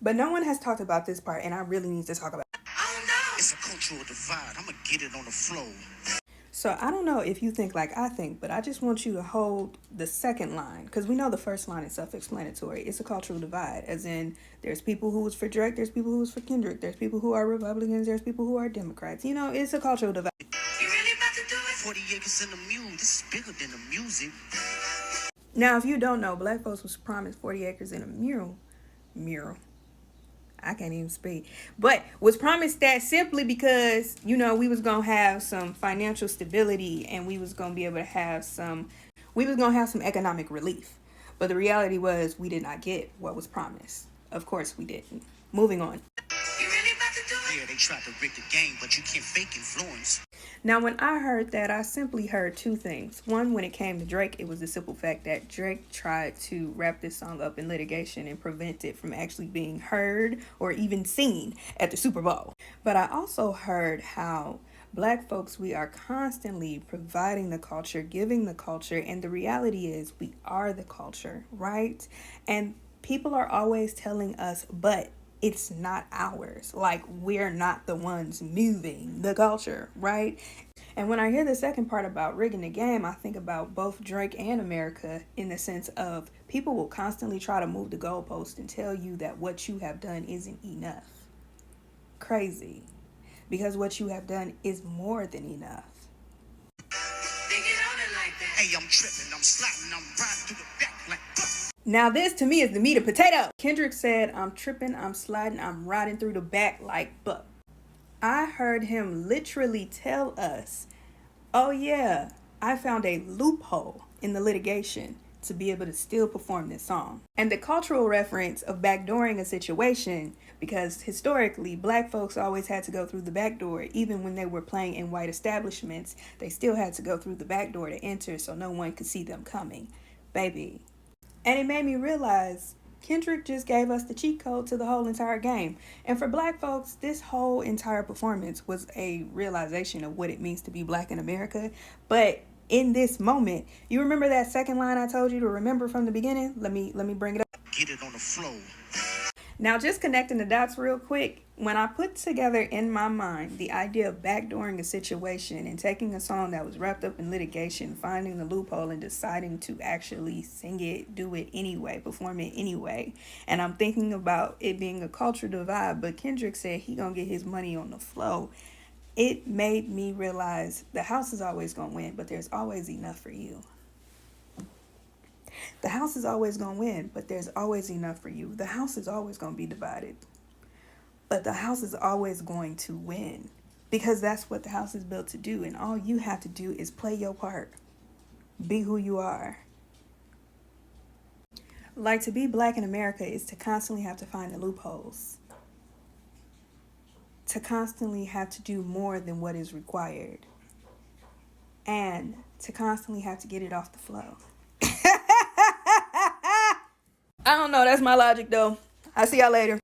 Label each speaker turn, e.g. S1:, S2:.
S1: But no one has talked about this part, and I really need to talk about it.
S2: I don't know. It's a cultural divide. I'm gonna get it on the flow.
S1: So I don't know if you think like I think, but I just want you to hold the second line, because we know the first line is self-explanatory. It's a cultural divide, as in there's people who was for Drake, there's people who was for Kendrick, there's people who are Republicans, there's people who are Democrats. You know, it's a cultural divide.
S2: You really about to do it? 40 acres in the mule. This is bigger than the music.
S1: Now, if you don't know, black folks was promised 40 acres in a mural. I can't even speak. But was promised that simply because, you know, we was going to have some financial stability and we was going to be able to have some economic relief. But the reality was we did not get what was promised. Of course we didn't. Moving on.
S2: You really about to do it? Yeah, they tried to rig the game, but you can't fake influence.
S1: Now, when I heard that, I simply heard two things. One, when it came to Drake, it was the simple fact that Drake tried to wrap this song up in litigation and prevent it from actually being heard or even seen at the Super Bowl. But I also heard how black folks, we are constantly providing the culture, giving the culture, and the reality is we are the culture, right? And people are always telling us, but it's not ours. Like, we're not the ones moving the culture, right? And when I hear the second part about rigging the game, I think about both Drake and America in the sense of people will constantly try to move the goalpost and tell you that what you have done isn't enough. Crazy. Because what you have done is more than enough.
S2: They get on it like that. Hey, I'm tripping, I'm sliding, I'm riding through the back like
S1: Now this to me is the meat of potato. Kendrick said, I'm tripping, I'm sliding, I'm riding through the back like buck. I heard him literally tell us, oh yeah, I found a loophole in the litigation to be able to still perform this song. And the cultural reference of backdooring a situation, because historically black folks always had to go through the back door. Even when they were playing in white establishments, they still had to go through the back door to enter so no one could see them coming. Baby. And it made me realize Kendrick just gave us the cheat code to the whole entire game. And for black folks, this whole entire performance was a realization of what it means to be black in America. But in this moment, you remember that second line I told you to remember from the beginning? Let me bring it up.
S2: get it on the flow.
S1: Now, just connecting the dots real quick, when I put together in my mind the idea of backdooring a situation and taking a song that was wrapped up in litigation, finding the loophole and deciding to actually sing it, do it anyway, perform it anyway, and I'm thinking about it being a cultural divide, but Kendrick said he gonna get his money on the flow, it made me realize the house is always gonna win, but there's always enough for you. The house is always going to win, but there's always enough for you. The house is always going to be divided, but the house is always going to win because that's what the house is built to do. And all you have to do is play your part. Be who you are. Like, to be black in America is to constantly have to find the loopholes. To constantly have to do more than what is required. And to constantly have to get it off the flow. I don't know. That's my logic, though. I'll see y'all later.